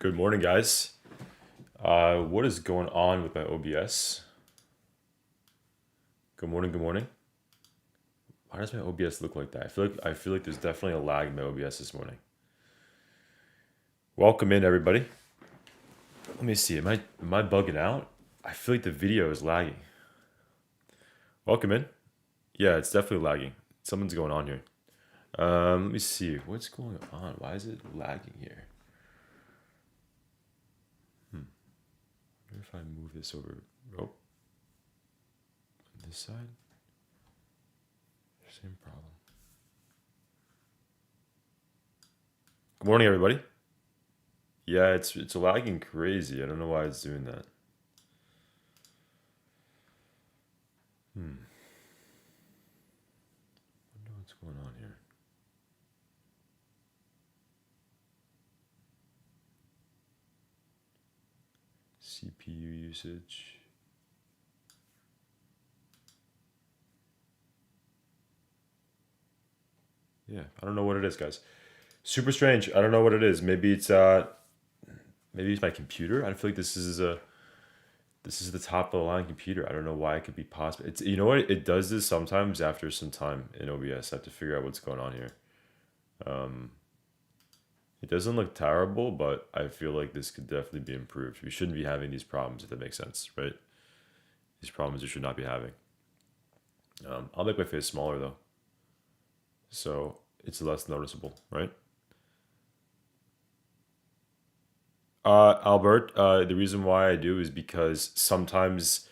Good morning, guys. What is going on with my OBS? Good morning. Good morning. Why does my OBS look like that? I feel like there's definitely a lag in my OBS this morning. Welcome in, everybody. Let me see. Am I bugging out? I feel like the video is lagging. Welcome in. Yeah, it's definitely lagging. Something's going on here. Let me see. What's going on? Why is it lagging here? What if I move this over? Oh, this side. Same problem. Good morning, everybody. Yeah, it's lagging crazy. I don't know why it's doing that. Wonder what's going on here. CPU usage. Yeah, I don't know what it is, guys. Super strange. I don't know what it is. Maybe it's my computer. I feel like this is the top of the line computer. I don't know why it could be possible. It's you know what it does this sometimes after some time in OBS. I have to figure out what's going on here. It doesn't look terrible, but I feel like this could definitely be improved. We shouldn't be having these problems if that makes sense, right? These problems we should not be having. I'll make my face smaller though, so it's less noticeable, right? Albert, the reason why I do is because sometimes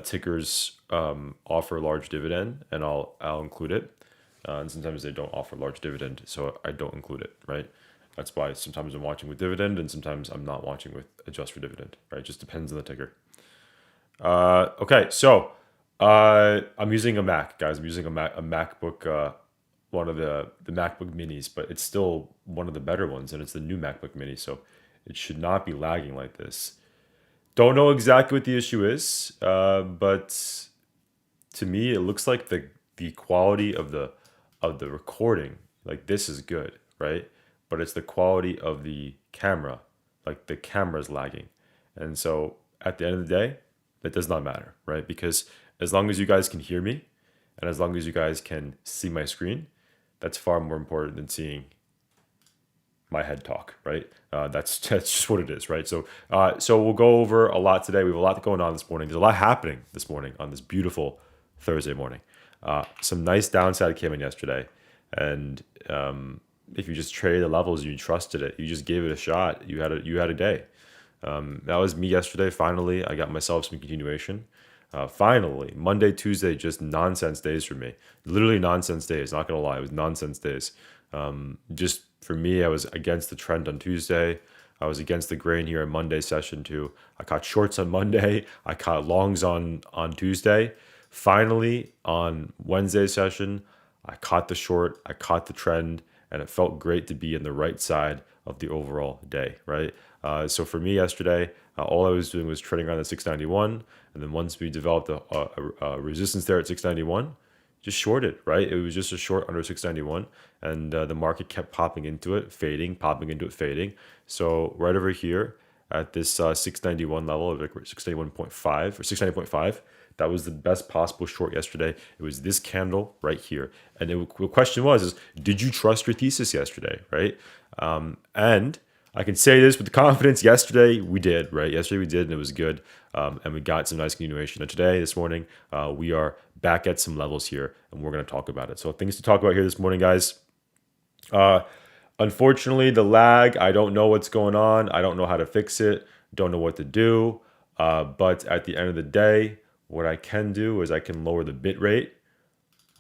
tickers offer large dividend, and I'll include it, and sometimes they don't offer large dividend, so I don't include it, right? That's why sometimes I'm watching with dividend, and sometimes I'm not watching with adjust for dividend, right? It just depends on the ticker. Okay, so I'm using a Mac, guys. I'm using a MacBook, one of the MacBook Minis, but it's still one of the better ones, and it's the new MacBook Mini, so it should not be lagging like this. Don't know exactly what the issue is, but to me, it looks like the quality of the recording, like this is good, right? But it's the quality of the camera, like the camera's lagging, and so at the end of the day, that does not matter, right? Because as long as you guys can hear me, and as long as you guys can see my screen, that's far more important than seeing my head talk, right? That's just what it is, right? So we'll go over a lot today. We have a lot going on this morning. There's a lot happening this morning on this beautiful Thursday morning. Some nice downside came in yesterday, and if you just traded the levels, you trusted it, you just gave it a shot, you had a day. That was me yesterday. Finally, I got myself some continuation. Finally, Monday, Tuesday, just nonsense days for me. Literally nonsense days. Not gonna lie, it was nonsense days. Just for me, I was against the trend on Tuesday. I was against the grain here on Monday session too. I caught shorts on Monday. I caught longs on Tuesday. Finally, on Wednesday session, I caught the short. I caught the trend, and it felt great to be in the right side of the overall day, right? So for me yesterday, all I was doing was trading around the 691, and then once we developed a resistance there at 691, just shorted, right? It was just a short under 691, and the market kept popping into it, fading, popping into it, fading. So right over here at this 691 level, like 691.5 or 690.5, that was the best possible short yesterday. It was this candle right here. And the question is, did you trust your thesis yesterday, right? And I can say this with confidence. Yesterday we did, right? Yesterday we did, and it was good. And we got some nice continuation. And today, this morning, we are back at some levels here, and we're going to talk about it. So things to talk about here this morning, guys. Unfortunately, the lag, I don't know what's going on. I don't know how to fix it. Don't know what to do. But at the end of the day, what I can do is I can lower the bit rate.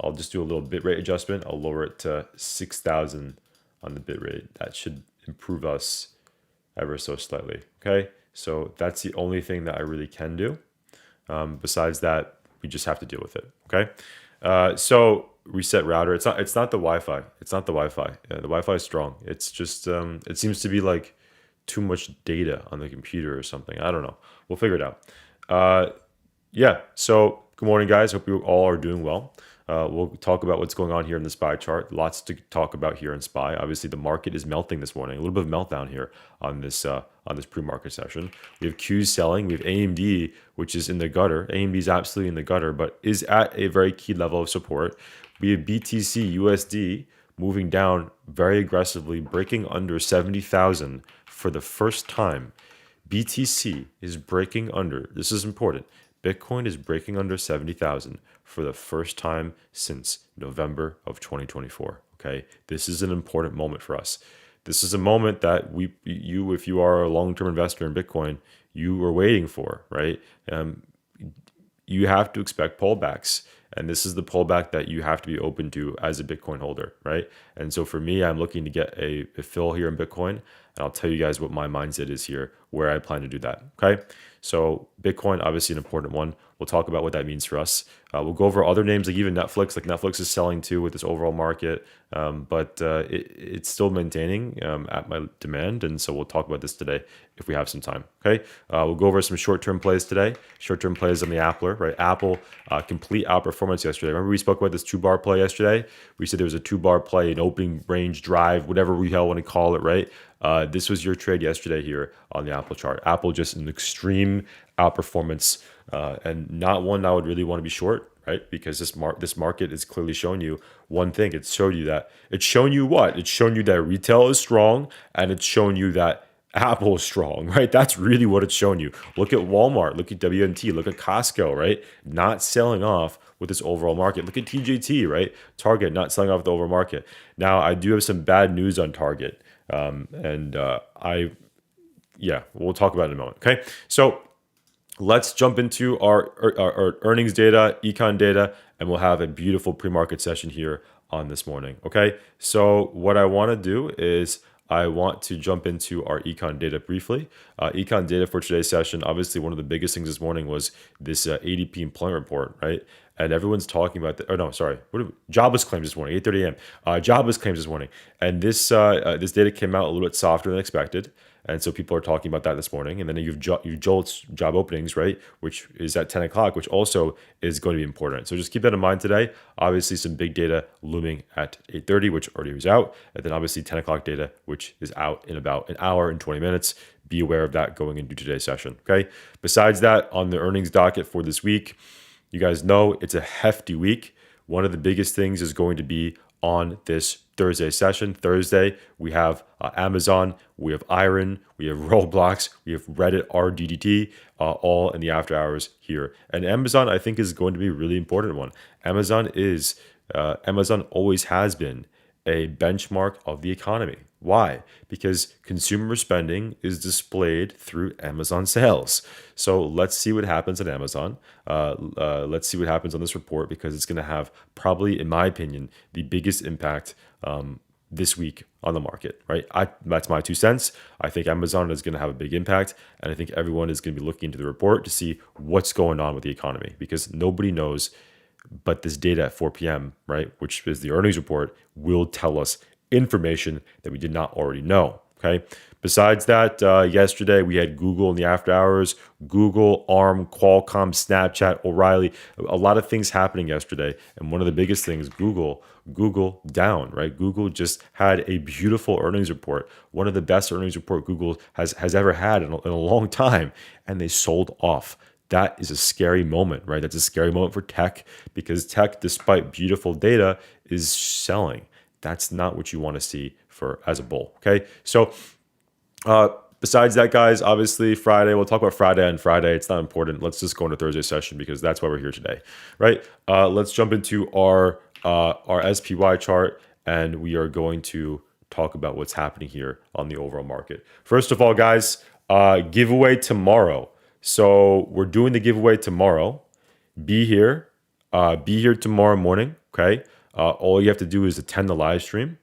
I'll just do a little bit rate adjustment. I'll lower it to 6,000 on the bit rate. That should improve us ever so slightly. Okay, so that's the only thing that I really can do. Besides that, we just have to deal with it. Okay, so reset router. It's not the Wi-Fi. It's not the Wi-Fi. The Wi-Fi is strong. It's just it seems to be like too much data on the computer or something. I don't know. We'll figure it out. Yeah. So good morning, guys. Hope you all are doing well. We'll talk about what's going on here in the SPY chart. Lots to talk about here in SPY. Obviously, the market is melting this morning. A little bit of meltdown here on this pre-market session. We have Qs selling. We have AMD, which is in the gutter. AMD is absolutely in the gutter, but is at a very key level of support. We have BTC USD moving down very aggressively, breaking under 70,000 for the first time. BTC is breaking under. This is important. Bitcoin is breaking under 70,000 for the first time since November of 2024. Okay, this is an important moment for us. This is a moment that if you are a long-term investor in Bitcoin, you were waiting for, right? You have to expect pullbacks. And this is the pullback that you have to be open to as a Bitcoin holder, right? And so for me, I'm looking to get a fill here in Bitcoin. And I'll tell you guys what my mindset is here, where I plan to do that, okay? So Bitcoin, obviously an important one. We'll talk about what that means for us. We'll go over other names like even Netflix. Like Netflix is selling too with this overall market, but it's still maintaining at my demand. And so we'll talk about this today if we have some time. Okay, we'll go over some short-term plays today. Short-term plays on the Appler, right? Apple complete outperformance yesterday. Remember we spoke about this 2-bar play yesterday? We said there was a 2-bar play, an opening range drive, whatever we want to call it, right? This was your trade yesterday here on the Apple chart. Apple just an extreme outperformance, and not one I would really want to be short, right? Because this market is clearly showing you one thing. It's shown you that. It's shown you what? It's shown you that retail is strong, and it's shown you that Apple is strong, right? That's really what it's shown you. Look at Walmart, look at WMT, look at Costco, right? Not selling off with this overall market. Look at TJT, right? Target not selling off with the overall market. Now, I do have some bad news on Target, we'll talk about it in a moment. Okay, so let's jump into our earnings data, econ data, and we'll have a beautiful pre-market session here on this morning. Okay, so what I want to do is I want to jump into our econ data briefly. Econ data for today's session, obviously one of the biggest things this morning was this ADP employment report, right? And everyone's talking about jobless claims this morning, 8:30 a.m. Jobless claims this morning, and this data came out a little bit softer than expected, and so people are talking about that this morning. And then you've JOLTS job openings, right, which is at 10 o'clock, which also is going to be important. So just keep that in mind today. Obviously, some big data looming at 8:30, which already was out, and then obviously 10 o'clock data, which is out in about an hour and 20 minutes. Be aware of that going into today's session. Okay. Besides that, on the earnings docket for this week, you guys know it's a hefty week. One of the biggest things is going to be on this Thursday session. Thursday, we have Amazon, we have Iron, we have Roblox, we have Reddit RDDT, all in the after hours here. And Amazon, I think, is going to be a really important one. Amazon always has been a benchmark of the economy. Why? Because consumer spending is displayed through Amazon sales. So let's see what happens at Amazon. Let's see what happens on this report, because it's going to have probably, in my opinion, the biggest impact this week on the market, right? That's my 2 cents. I think Amazon is going to have a big impact, and I think everyone is going to be looking into the report to see what's going on with the economy, because nobody knows. But this data at 4 p.m., right, which is the earnings report, will tell us information that we did not already know. Okay. Besides that, yesterday we had Google in the after hours, Google, ARM, Qualcomm, Snapchat, O'Reilly, a lot of things happening yesterday. And one of the biggest things, Google down, right? Google just had a beautiful earnings report, one of the best earnings report Google has ever had in a long time, and they sold off. That is a scary moment, right? That's a scary moment for tech, because tech, despite beautiful data, is selling. That's not what you want to see as a bull. Okay. So besides that, guys, obviously Friday, we'll talk about Friday on Friday. It's not important. Let's just go into Thursday session, because that's why we're here today. Right. Let's jump into our SPY chart, and we are going to talk about what's happening here on the overall market. First of all, guys, giveaway tomorrow. So we're doing the giveaway tomorrow. Be here tomorrow morning. Okay. All you have to do is attend the live stream,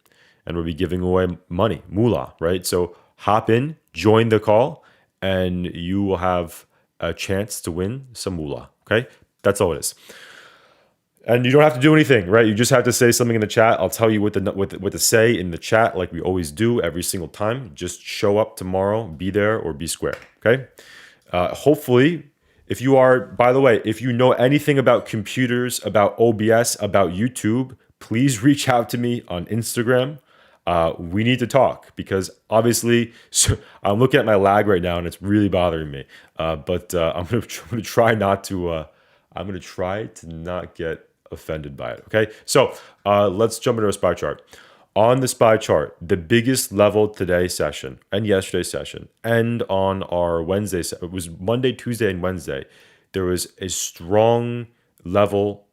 and we'll be giving away money, moolah, right? So hop in, join the call, and you will have a chance to win some moolah. Okay. That's all it is. And you don't have to do anything, right? You just have to say something in the chat. I'll tell you what to say in the chat, like we always do every single time. Just show up tomorrow, be there or be square. Okay. Hopefully, If you are, by the way, if you know anything about computers, about OBS, about YouTube, please reach out to me on Instagram. We need to talk because obviously, so I'm looking at my lag right now and it's really bothering me. But I'm gonna try not to. I'm gonna try to not get offended by it. Okay, so let's jump into a SPY chart. On the SPY chart, the biggest level today session and yesterday's session, and on our Wednesday, it was Monday, Tuesday, and Wednesday, there was a strong level,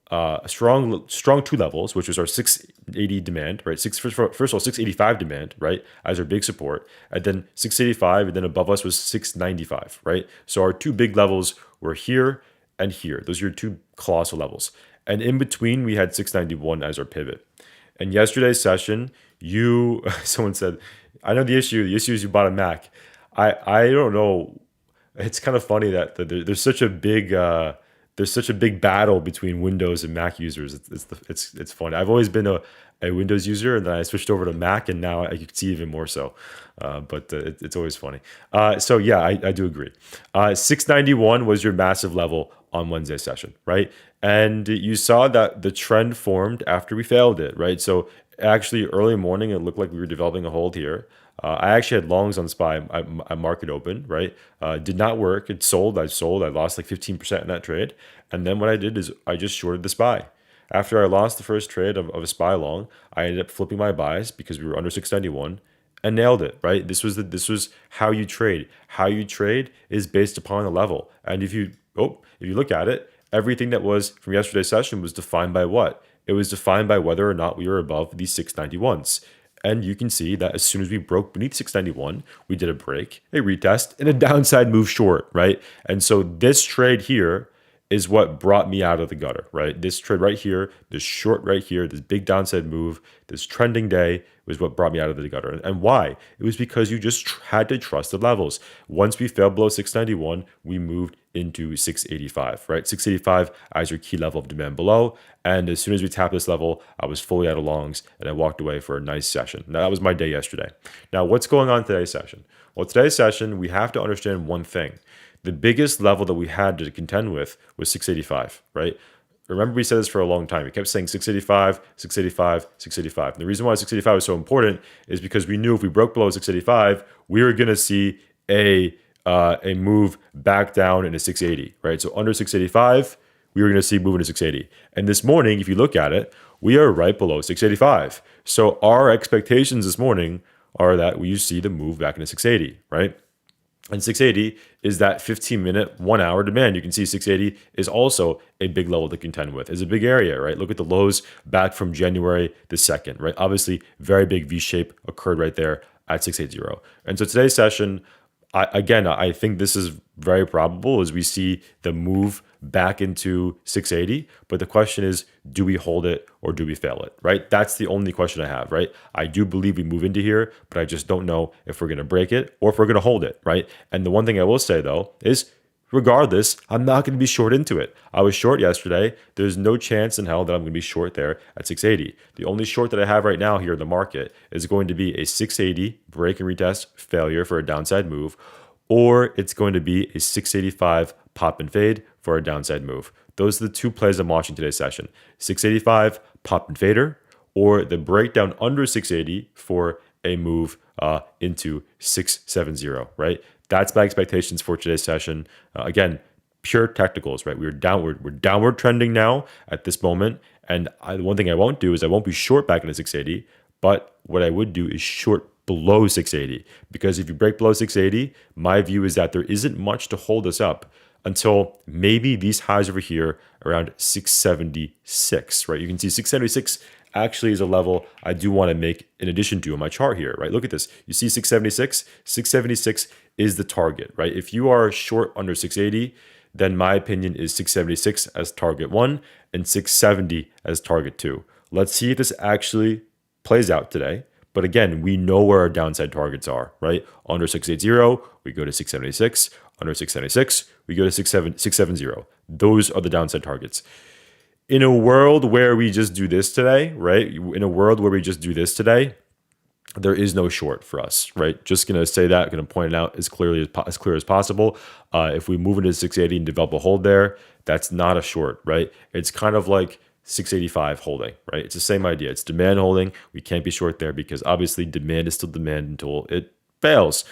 strong two levels, which was our 680 demand, right? First of all, 685 demand, right, as our big support, and then 685, and then above us was 695, right? So our two big levels were here and here. Those are your two colossal levels. And in between, we had 691 as our pivot. In yesterday's session, someone said, I know the issue. The issue is you bought a Mac. I don't know. It's kind of funny that there's such a big battle between Windows and Mac users. It's funny. I've always been a Windows user, and then I switched over to Mac, and now I can see even more so. But it's always funny. So yeah, I do agree. 691 was your massive level on Wednesday session, right? And you saw that the trend formed after we failed it, right? So actually, early morning, it looked like we were developing a hold here. I actually had longs on SPY. I market open, right? Did not work. It sold. I sold. I lost like 15% in that trade. And then what I did is I just shorted the SPY. After I lost the first trade of a SPY long, I ended up flipping my buys because we were under 691 and nailed it, right? This was how you trade. How you trade is based upon the level. And if you look at it, everything that was from yesterday's session was defined by what? It was defined by whether or not we were above these 691s. And you can see that as soon as we broke beneath 691, we did a break, a retest, and a downside move short, right? And so this trade here is what brought me out of the gutter, right? This trade right here, this short right here, this big downside move, this trending day was what brought me out of the gutter. And why? It was because you just had to trust the levels. Once we fell below 691, we moved into 685, right? 685 as your key level of demand below. And as soon as we tapped this level, I was fully out of longs and I walked away for a nice session. Now, that was my day yesterday. Now, what's going on today's session? Well, today's session, we have to understand one thing. The biggest level that we had to contend with was 685, right? Remember, we said this for a long time. We kept saying 685, 685, 685. And the reason why 685 was so important is because we knew if we broke below 685, we were going to see a move back down into 680, right? So under 685, we were going to see move into 680. And this morning, if you look at it, we are right below 685. So our expectations this morning are that we see the move back into 680, right? And 680 is that 15-minute, 1 hour demand. You can see 680 is also a big level to contend with. It's a big area, right? Look at the lows back from January the 2nd, right? Obviously, very big V-shape occurred right there at 680. And so today's session, I think this is very probable as we see the move back into 680. But the question is, do we hold it or do we fail it, right? That's the only question I have, right? I do believe we move into here, but I just don't know if we're going to break it or if we're going to hold it, right? And the one thing I will say, though, is regardless, I'm not going to be short into it. I was short yesterday. There's no chance in hell that I'm going to be short there at 680. The only short that I have right now here in the market is going to be a 680 break and retest failure for a downside move, or it's going to be a 685 pop and fade for a downside move. Those are the two plays I'm watching today's session. 685 pop and fader, or the breakdown under 680 for a move into 670, right? That's my expectations for today's session. Again, pure technicals, right? We're downward trending now at this moment. And one thing I won't do is I won't be short back into 680, but what I would do is short below 680. Because if you break below 680, my view is that there isn't much to hold us up until maybe these highs over here around 676, right? You can see 676 actually is a level I do want to make in addition to on my chart here, right? Look at this. You see 676? 676 is the target, right? If you are short under 680, then my opinion is 676 as target 1 and 670 as target 2. Let's see if this actually plays out today. But again, we know where our downside targets are, right? Under 680, we go to 676. Under 676, we go to 670. Those are the downside targets. In a world where we just do this today, right? In a world where we just do this today, there is no short for us, right? Just going to say that, going to point it out as clearly as clear as possible. If we move into 680 and develop a hold there, that's not a short, right? It's kind of like 685 holding, right? It's the same idea. It's demand holding. We can't be short there because obviously demand is still demand until it fails.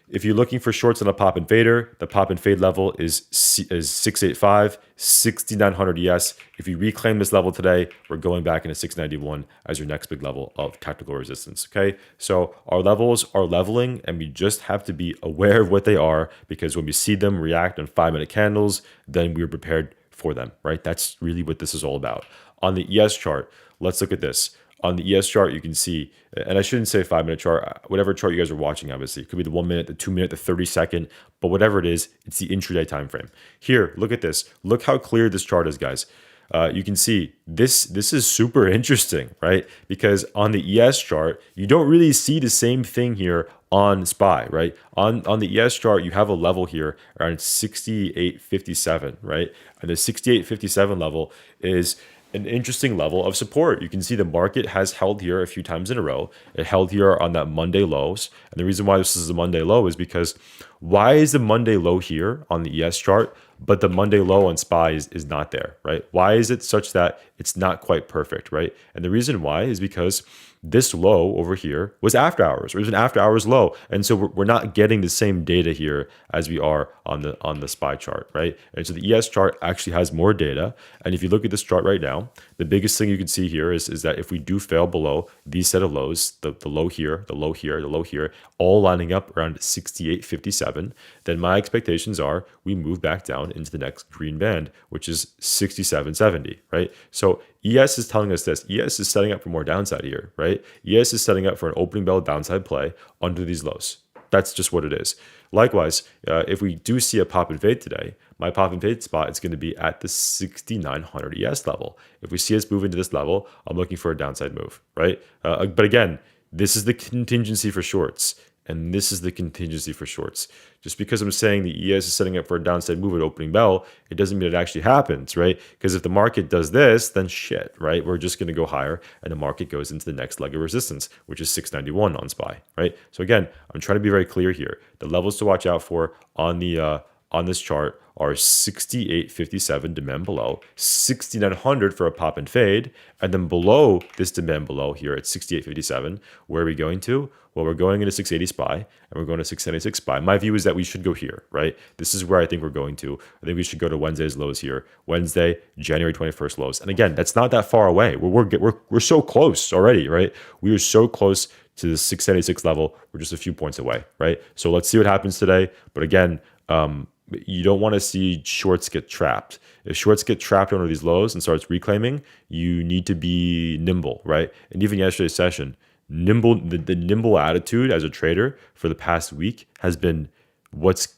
If you're looking for shorts on a pop and fader, the pop and fade level is 685, 6900 ES. If you reclaim this level today, we're going back into 691 as your next big level of tactical resistance. Okay, so our levels are leveling, and we just have to be aware of what they are, because when we see them react on 5-minute candles, then we're prepared for them, right? That's really what this is all about. On the ES chart, let's look at this. On the ES chart, you can see, and I shouldn't say 5-minute chart, whatever chart you guys are watching, obviously. It could be the 1 minute, the 2 minute, the 30-second, but whatever it is, it's the intraday time frame. Here, look at this. Look how clear this chart is, guys. You can see this is super interesting, right? Because on the ES chart, you don't really see the same thing here on SPY, right? On the ES chart, you have a level here around 68.57, right? And the 68.57 level is an interesting level of support. You can see the market has held here a few times in a row. It held here on that Monday lows. And the reason why this is a Monday low is because why is the Monday low here on the ES chart, but the Monday low on SPY is not there, right? Why is it such that it's not quite perfect, right? And the reason why is because this low over here was after hours, or it was an after hours low. And so we're not getting the same data here as we are on the SPY chart, right? And so the ES chart actually has more data. And if you look at this chart right now, the biggest thing you can see here is that if we do fail below these set of lows, the low here, the low here, the low here, all lining up around 68.57, then my expectations are we move back down into the next green band, which is 67.70, right? So ES is telling us this. ES is setting up for more downside here, right? ES is setting up for an opening bell downside play under these lows. That's just what it is. Likewise, if we do see a pop and fade today, my pop and fade spot is going to be at the 6,900 ES level. If we see us move into this level, I'm looking for a downside move, right? But again, this is the contingency for shorts. And this is the contingency for shorts. Just because I'm saying the ES is setting up for a downside move at opening bell, it doesn't mean it actually happens, right? Because if the market does this, then shit, right? We're just going to go higher, and the market goes into the next leg of resistance, which is 691 on SPY, right? So again, I'm trying to be very clear here. The levels to watch out for on this chart are 68.57 demand below, 6,900 for a pop and fade, and then below this demand below here at 68.57, where are we going to? Well, we're going into 680 SPY, and we're going to 676 SPY. My view is that we should go here, right? This is where I think we're going to. I think we should go to Wednesday's lows here. Wednesday, January 21st lows. And again, that's not that far away. We're so close already, right? We are so close to the 676 level. We're just a few points away, right? So let's see what happens today. But again, you don't want to see shorts get trapped. If shorts get trapped under these lows and starts reclaiming, you need to be nimble, right? And even yesterday's session, the nimble attitude as a trader for the past week has been what's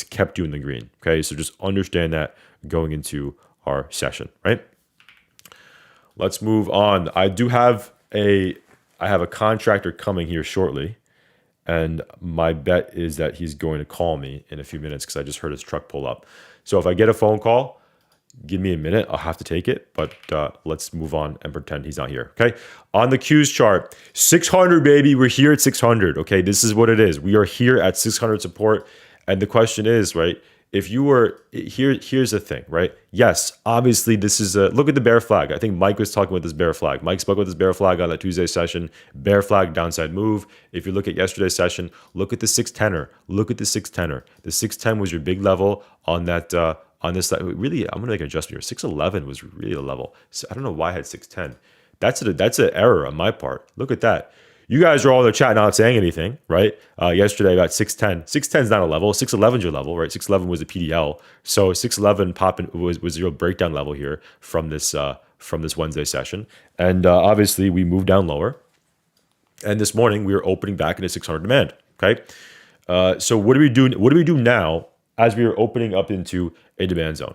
kept you in the green. Okay, so just understand that going into our session, right? Let's move on. I have a contractor coming here shortly, and my bet is that he's going to call me in a few minutes because I just heard his truck pull up. So if I get a phone call, give me a minute. I'll have to take it, but let's move on and pretend he's not here, okay? On the Qs chart, 600, baby. We're here at 600, okay? This is what it is. We are here at 600 support, and the question is, right, if you were here, here's the thing, right? Yes, obviously this is look at the bear flag. I think Mike was talking about this bear flag. Mike spoke about this bear flag on that Tuesday session. Bear flag, downside move. If you look at yesterday's session, look at the 610er. Look at the 610er. The 610 was your big level on that on this side. Really, I'm gonna make an adjustment here. 611 was really the level. So I don't know why I had 610. That's an error on my part. Look at that. You guys are all in the chat not saying anything, right? Yesterday about 610. 610 is not a level. 611 is your level, right? 611 was a PDL. So 611 was your breakdown level here from this Wednesday session. And obviously we moved down lower. And this morning we are opening back into 600 demand. Okay. So what do we do? What do we do now as we are opening up into a demand zone?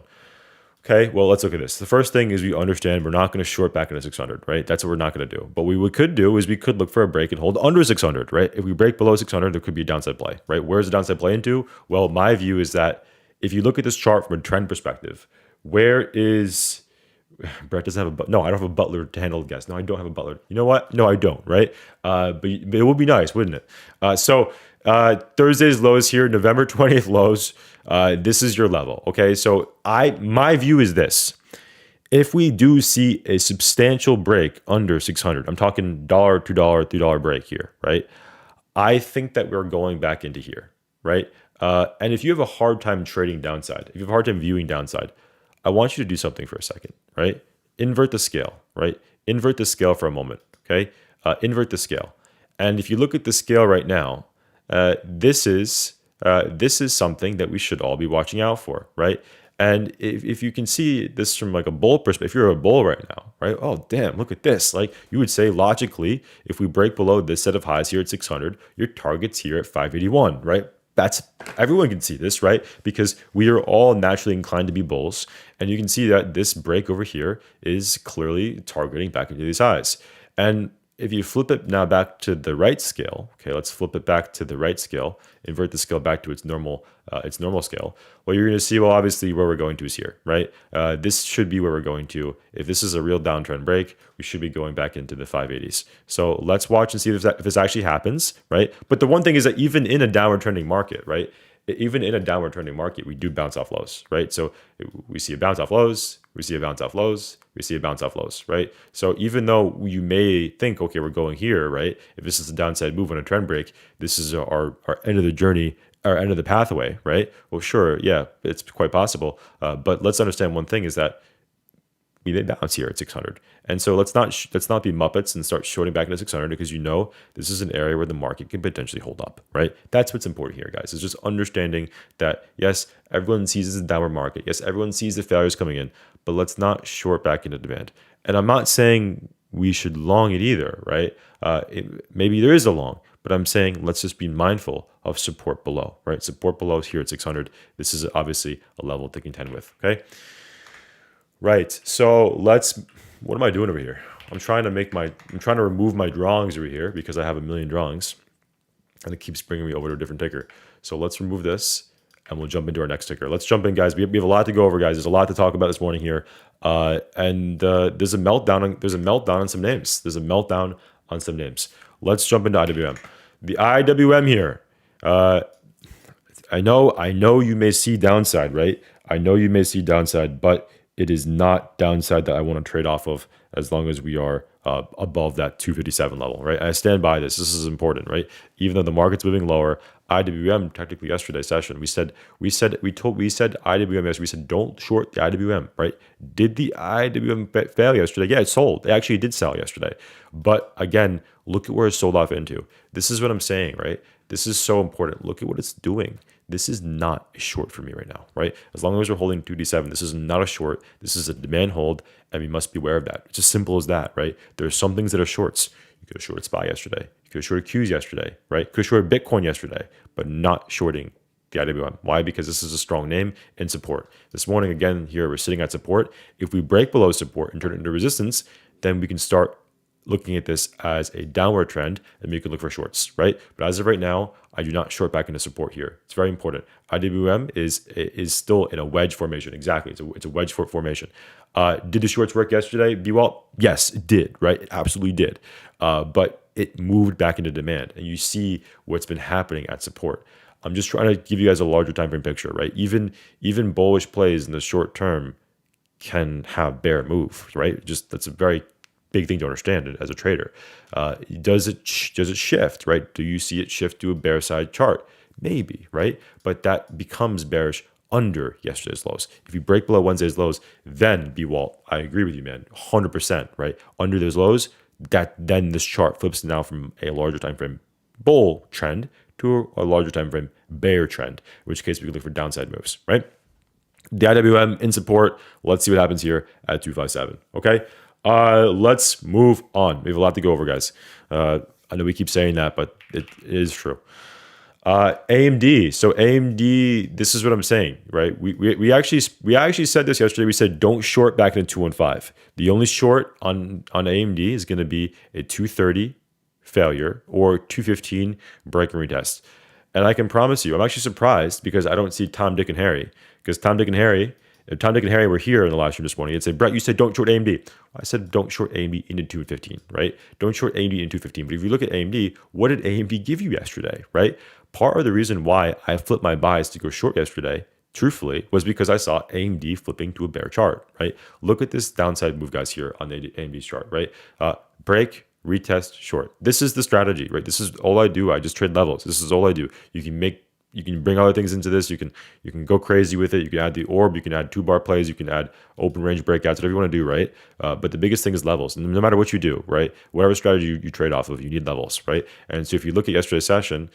Okay, well, let's look at this. The first thing is we understand we're not going to short back into 600, right? That's what we're not going to do. But what we could do is we could look for a break and hold under 600, right? If we break below 600, there could be a downside play, right? Where's the downside play into? Well, my view is that if you look at this chart from a trend perspective, where is Brett doesn't have no, I don't have a butler to handle guests. No, I don't have a butler. You know what? No, I don't, right? But it would be nice, wouldn't it? Thursday's lows here, November 20th lows. This is your level, okay? So my view is this. If we do see a substantial break under 600, I'm talking $1, $2, $3 break here, right? I think that we're going back into here, right? And if you have a hard time trading downside, if you have a hard time viewing downside, I want you to do something for a second, right? Invert the scale, right? Invert the scale for a moment, okay? Invert the scale. And if you look at the scale right now, this is something that we should all be watching out for, right? And if you can see this from like a bull perspective, if you're a bull right now, right? Oh, damn, look at this. Like you would say logically, if we break below this set of highs here at 600, your target's here at 581, right? That's everyone can see this, right? Because we are all naturally inclined to be bulls. And you can see that this break over here is clearly targeting back into these highs. And if you flip it now back to the right scale, okay, let's flip it back to the right scale, invert the scale back to its normal scale. Well, you're going to see, well, obviously where we're going to is here, right? This should be where we're going to. If this is a real downtrend break, we should be going back into the 580s. So let's watch and see if this actually happens, right? But the one thing is that even in a downward trending market, right? Even in a downward trending market, we do bounce off lows, right? So we see a bounce off lows, we see a bounce off lows, we see a bounce off lows, right? So even though you may think, okay, we're going here, right? If this is a downside move on a trend break, this is our end of the journey, our end of the pathway, right? Well, sure, yeah, it's quite possible. But let's understand one thing is that we may bounce here at 600. And so let's not be muppets and start shorting back into 600 because you know this is an area where the market can potentially hold up, right? That's what's important here, guys. Is just understanding that, yes, everyone sees this as a downward market. Yes, everyone sees the failures coming in, but let's not short back into demand. And I'm not saying we should long it either, right? Maybe there is a long, but I'm saying let's just be mindful of support below, right? Support below is here at 600. This is obviously a level to contend with, okay? Right. So what am I doing over here? I'm trying to remove my drawings over here because I have a million drawings and it keeps bringing me over to a different ticker. So let's remove this and we'll jump into our next ticker. Let's jump in, guys. We have a lot to go over, guys. There's a lot to talk about this morning here. There's a meltdown on some names. Let's jump into IWM. The IWM here. I know you may see downside, right? I know you may see downside, but it is not downside that I want to trade off of as long as we are above that 257 level, right? I stand by this. This is important, right? Even though the market's moving lower, IWM technically yesterday's session, we said IWM yesterday. We said don't short the IWM, right? Did the IWM fail yesterday? Yeah, it sold. It actually did sell yesterday, but again, look at where it sold off into. This is what I'm saying, right? This is so important. Look at what it's doing. This is not a short for me right now, right? As long as we're holding 2D7, this is not a short. This is a demand hold, and we must be aware of that. It's as simple as that, right? There are some things that are shorts. You could have shorted SPY yesterday. You could have shorted Qs yesterday, right? You could have shorted Bitcoin yesterday, but not shorting the IWM. Why? Because this is a strong name and support. This morning, again, here we're sitting at support. If we break below support and turn it into resistance, then we can start looking at this as a downward trend and we can look for shorts, right? But as of right now, I do not short back into support here. It's very important. IWM is still in a wedge formation. Exactly. It's a wedge formation. Did the shorts work yesterday? Well, yes, it did, right? It absolutely did. But it moved back into demand and you see what's been happening at support. I'm just trying to give you guys a larger time frame picture, right? Even bullish plays in the short term can have bear moves, right? Just that's a very big thing to understand as a trader. Does it shift, right? Do you see it shift to a bear side chart? Maybe, right? But that becomes bearish under yesterday's lows. If you break below Wednesday's lows, then Walt, I agree with you, man, 100%, right? Under those lows, then this chart flips now from a larger time frame bull trend to a larger time frame bear trend, in which case we can look for downside moves, right? The IWM in support. Let's see what happens here at 257. Okay. Let's move on. We have a lot to go over, guys. I know we keep saying that, but it is true. AMD. So AMD, this is what I'm saying, right? We actually said this yesterday. We said don't short back into 215. The only short on AMD is going to be a 230 failure or 215 break and retest. And I can promise you, I'm actually surprised because I don't see Tom, Dick, and Harry. Because Tom, Dick, and Harry If Tom, Dick, and Harry were here in the live stream this morning, it'd say, Brett, you said don't short AMD. I said don't short AMD into 215, right? Don't short AMD into 215. But if you look at AMD, what did AMD give you yesterday, right? Part of the reason why I flipped my buys to go short yesterday, truthfully, was because I saw AMD flipping to a bear chart, right? Look at this downside move, guys, here on the AMD's chart, right? Break, retest, short. This is the strategy, right? This is all I do. I just trade levels. This is all I do. You can bring other things into this. You can go crazy with it. You can add the orb. You can add 2-bar plays. You can add open range breakouts, whatever you want to do, right? But the biggest thing is levels. And no matter what you do, right? Whatever strategy you trade off of, you need levels, right? And so if you look at yesterday's session,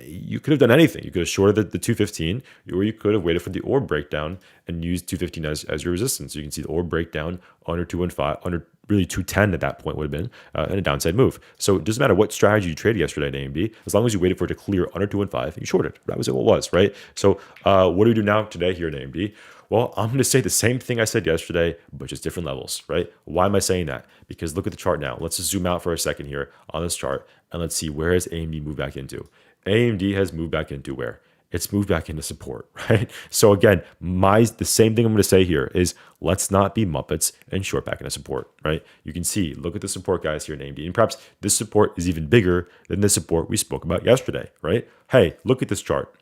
you could have done anything. You could have shorted the 215, or you could have waited for the orb breakdown and used 215 as your resistance. So you can see the orb breakdown under 215, under really 210 at that point would have been and a downside move. So it doesn't matter what strategy you traded yesterday at AMD, as long as you waited for it to clear under 215, you shorted. That was what it was, right? So what do we do now today here at AMD? Well, I'm going to say the same thing I said yesterday, but just different levels, right? Why am I saying that? Because look at the chart now. Let's just zoom out for a second here on this chart, and let's see, where has AMD moved back into? AMD has moved back into where? It's moved back into support, right? So again, the same thing I'm going to say here is let's not be Muppets and short back into support, right? You can see, look at the support guys here in AMD, and perhaps this support is even bigger than the support we spoke about yesterday, right? Hey, look at this chart.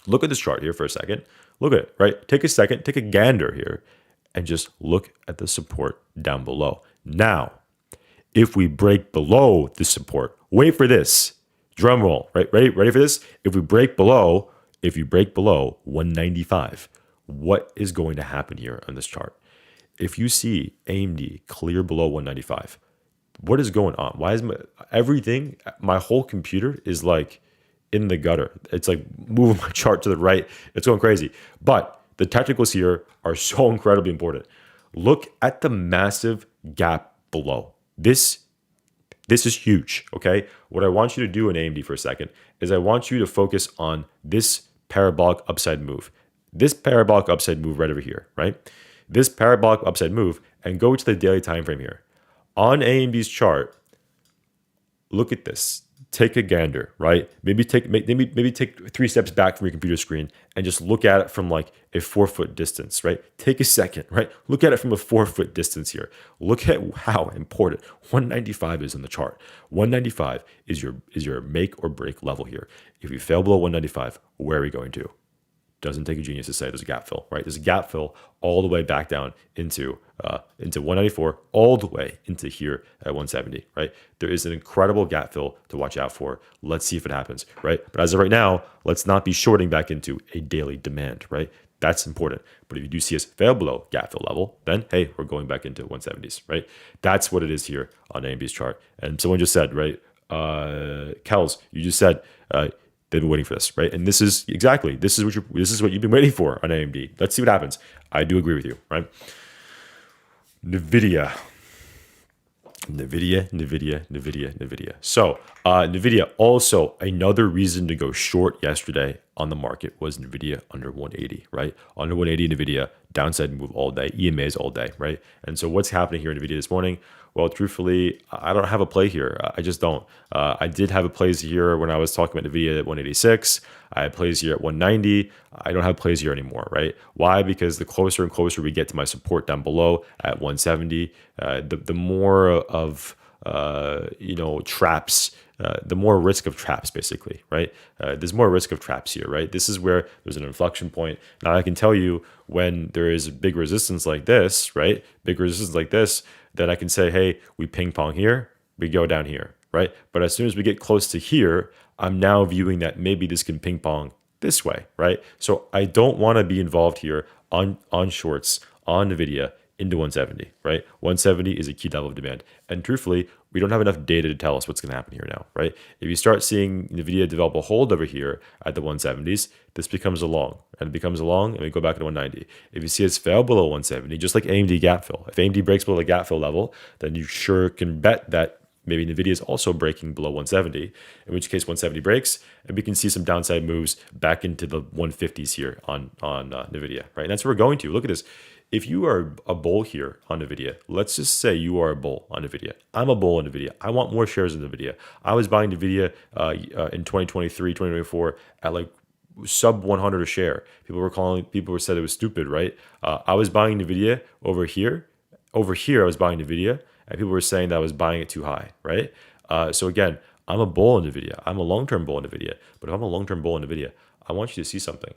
Look at this chart here for a second. Look at it, right? Take a second, take a gander here, and just look at the support down below. Now, if we break below the support, wait for this. Drum roll, right? Ready for this? If you break below 195, what is going to happen here on this chart? If you see AMD clear below 195, what is going on? Why is my whole computer is like in the gutter. It's like moving my chart to the right. It's going crazy. But the technicals here are so incredibly important. Look at the massive gap below. This is huge, okay? What I want you to do in AMD for a second is I want you to focus on this parabolic upside move. This parabolic upside move right over here, right? This parabolic upside move, and go to the daily time frame here. On AMD's chart, look at this. Take a gander, right? Maybe take 3 steps back from your computer screen and just look at it from like a 4-foot distance, right? Take a second, right? Look at it from a 4-foot distance here. Look at how important 195 is on the chart. 195 is your make or break level here. If you fail below 195, where are we going to? Doesn't take a genius to say there's a gap fill, right? There's a gap fill all the way back down into 194, all the way into here at 170, right? There is an incredible gap fill to watch out for. Let's see if it happens, right? But as of right now, let's not be shorting back into a daily demand, right? That's important. But if you do see us fail below gap fill level, then hey, we're going back into 170s, right? That's what it is here on AMD's chart. And someone just said, right, Kels, you just said, they've been waiting for this, right? And this is what you've been waiting for on AMD. Let's see what happens. I do agree with you, right? Nvidia. So Nvidia, also another reason to go short yesterday on the market was Nvidia under 180, right? Under 180 Nvidia, downside move all day, EMAs all day, right? And so what's happening here in Nvidia this morning? Well, truthfully, I don't have a play here. I just don't. I did have a plays here when I was talking about Nvidia at 186. I had plays here at 190. I don't have plays here anymore, right? Why? Because the closer and closer we get to my support down below at 170, the more of traps, the more risk of traps, basically, right? There's more risk of traps here, right? This is where there's an inflection point. Now, I can tell you when there is big resistance like this, right? Big resistance like this, then I can say, hey, we ping pong here, we go down here, right? But as soon as we get close to here, I'm now viewing that maybe this can ping pong this way, right? So I don't want to be involved here on shorts on Nvidia into 170, right? 170 is a key level of demand. And truthfully, we don't have enough data to tell us what's going to happen here now, right? If you start seeing Nvidia develop a hold over here at the 170s, this becomes a long, and it becomes a long, and we go back to 190. If you see us fail below 170, just like AMD gap fill, if AMD breaks below the gap fill level, then you sure can bet that maybe Nvidia is also breaking below 170, in which case 170 breaks, and we can see some downside moves back into the 150s here on Nvidia, right? And that's where we're going to. Look at this. If you are a bull here on Nvidia, let's just say you are a bull on Nvidia. I'm a bull on Nvidia. I want more shares in Nvidia. I was buying Nvidia in 2023, 2024 at like sub 100 a share. People were said it was stupid, right? I was buying Nvidia over here. Over here, I was buying Nvidia, and people were saying that I was buying it too high, right? So again, I'm a bull in Nvidia. I'm a long-term bull in Nvidia. But if I'm a long-term bull in Nvidia, I want you to see something.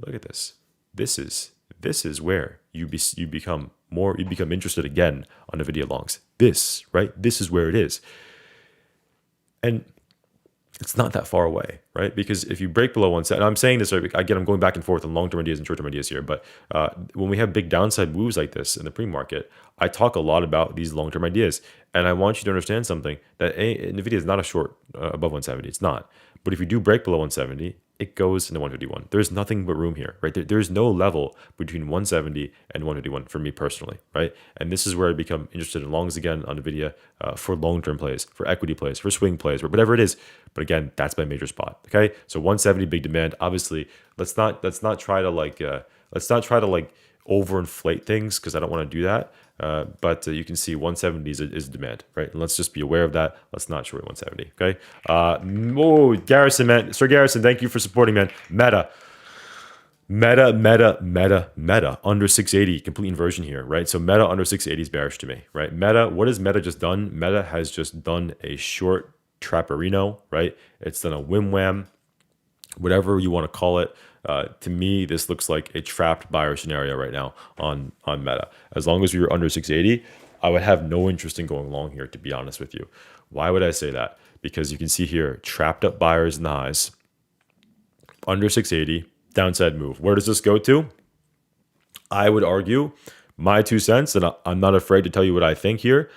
Look at this. This is where you become interested again on Nvidia longs. This, right? This is where it is. And it's not that far away, right? Because if you break below 170, and I'm saying this, again, I'm going back and forth on long-term ideas and short-term ideas here, but when we have big downside moves like this in the pre-market, I talk a lot about these long-term ideas. And I want you to understand something, that Nvidia is not a short above 170. It's not. But if you do break below 170, it goes into 151. There's nothing but room here, right? There's no level between 170 and 151 for me personally, right? And this is where I become interested in longs again on Nvidia for long-term plays, for equity plays, for swing plays, whatever it is. But again, that's my major spot. Okay, so 170 big demand. Obviously, let's not try to overinflate things, because I don't want to do that. But you can see 170 is demand, right? And let's just be aware of that. Let's not short 170. Okay. Garrison, man, Sir Garrison, thank you for supporting, man. Meta under 680, complete inversion here, right? So Meta under 680 is bearish to me, right? What has Meta just done? Meta has just done a short trapperino, right? It's done a whim wham, whatever you want to call it. To me, this looks like a trapped buyer scenario right now on Meta. As long as you're under 680, I would have no interest in going long here, to be honest with you. Why would I say that? Because you can see here, trapped up buyers in the highs, under 680, downside move. Where does this go to? I would argue, my 2 cents, and I'm not afraid to tell you what I think here.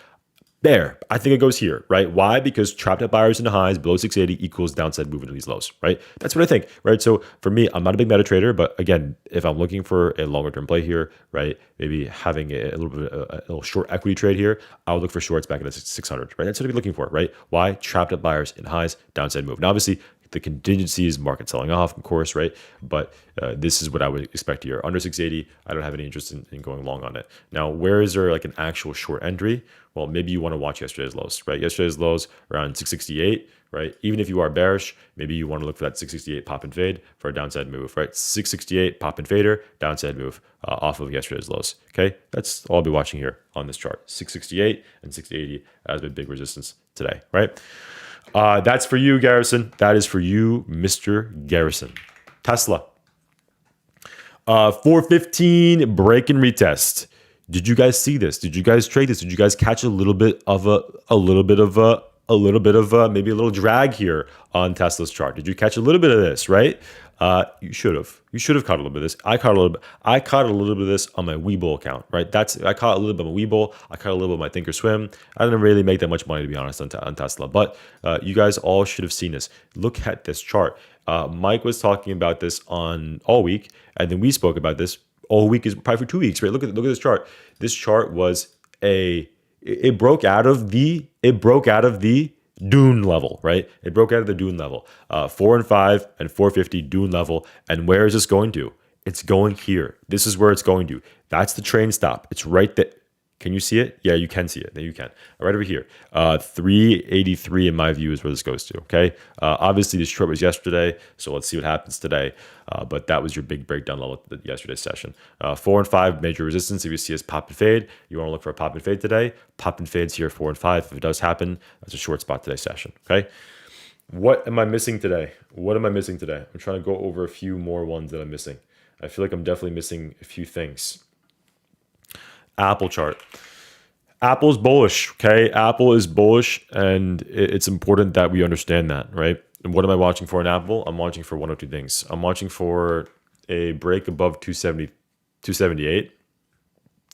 There, I think it goes here, right? Why? Because trapped up buyers in the highs below 680 equals downside movement of these lows, right? That's what I think, right? So for me, I'm not a big meta trader, but again, if I'm looking for a longer term play here, right, maybe having a little short equity trade here, I would look for shorts back at 600, right? That's what I'd be looking for, right? Why? Trapped up buyers in highs, downside move. Now, obviously, the contingency is market selling off, of course, right? But this is what I would expect here. Under 680, I don't have any interest in going long on it. Now, where is there like an actual short entry? Well, maybe you want to watch yesterday's lows, right? Yesterday's lows around 668, right? Even if you are bearish, maybe you want to look for that 668 pop and fade for a downside move, right? 668 pop and fader, downside move off of yesterday's lows, okay? That's all I'll be watching here on this chart. 668 and 680 as a big resistance today, right? That's for you, Garrison. That is for you, Mr. Garrison. Tesla. 415 break and retest. Did you guys see this? Did you guys trade this? Did you guys catch maybe a little drag here on Tesla's chart? Did you catch a little bit of this, right? You should have. You should have caught a little bit of this. I caught a little bit of this on my Webull account, right? I caught a little bit on my Webull. I caught a little bit on my Thinkorswim. I didn't really make that much money, to be honest, on Tesla. But you guys all should have seen this. Look at this chart. Mike was talking about this on all week, and then we spoke about this all week, is probably for 2 weeks, right? Look at this chart. This chart was it broke out of the Dune level, right? It broke out of the Dune level. 4 and 5 and 450 Dune level. And where is this going to? It's going here. This is where it's going to. That's the train stop. It's right there. Can you see it? Yeah, you can see it. There you can. Right over here. 383 in my view is where this goes to, okay? Obviously, this short was yesterday, so let's see what happens today. But that was your big breakdown level at yesterday's session. 4 and 5, major resistance. If you see us pop and fade, you want to look for a pop and fade today. Pop and fades here, 4 and 5. If it does happen, that's a short spot today's session, okay? What am I missing today? I'm trying to go over a few more ones that I'm missing. I feel like I'm definitely missing a few things. Apple chart. Apple's bullish, okay? Apple is bullish, and it's important that we understand that, right? And what am I watching for in Apple? I'm watching for one of two things. I'm watching for a break above 278.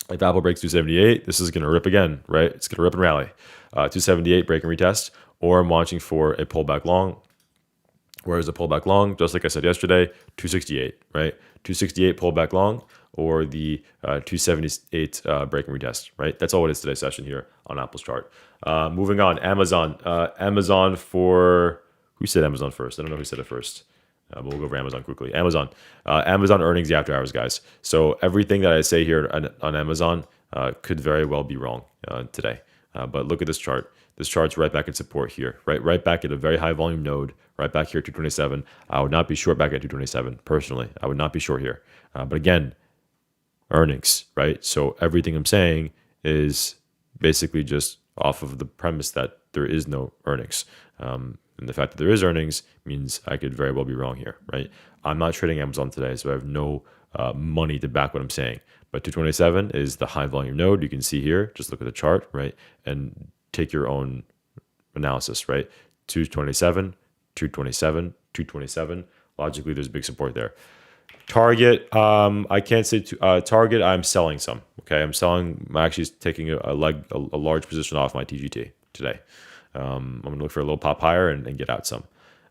If Apple breaks 278, this is going to rip again, right? It's going to rip and rally. 278, break and retest. Or I'm watching for a pullback long. Where is the pullback long? Just like I said yesterday, 268, right? 268 pullback long, or the 278 break and retest, right? That's all it is today's session here on Apple's chart. Moving on, Amazon. Amazon for, who said Amazon first? I don't know who said it first. But we'll go over Amazon quickly. Amazon earnings after hours, guys. So everything that I say here on Amazon could very well be wrong today. But look at this chart. this chart's right back in support here, right back at a very high volume node, right back here at 227. I would not be short back at 227 personally. I would not be short here. But again, earnings, right? So everything I'm saying is basically just off of the premise that there is no earnings. And the fact that there is earnings means I could very well be wrong here, right? I'm not trading Amazon today, so I have no money to back what I'm saying. But 227 is the high volume node. You can see here, just look at the chart, right? And take your own analysis, right? 227, 227, 227. Logically, there's big support there. Target, I can't say Target. I'm selling some. Okay, I'm actually taking a large position off my TGT today. I'm gonna look for a little pop higher and get out some.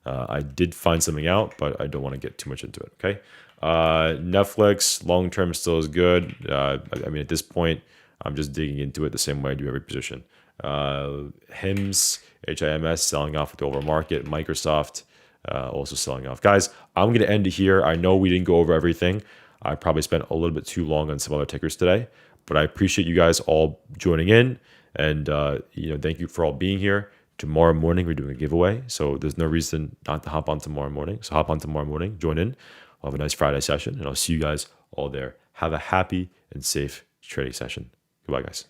I did find something out, but I don't want to get too much into it. Okay, Netflix long term still is good. I mean, at this point, I'm just digging into it the same way I do every position. HIMS, HIMS selling off with the overall market. Microsoft. Also selling off. Guys, I'm going to end it here. I know we didn't go over everything. I probably spent a little bit too long on some other tickers today, but I appreciate you guys all joining in. And, thank you for all being here. Tomorrow morning, we're doing a giveaway. So there's no reason not to hop on tomorrow morning. So hop on tomorrow morning, join in. I'll have a nice Friday session, and I'll see you guys all there. Have a happy and safe trading session. Goodbye, guys.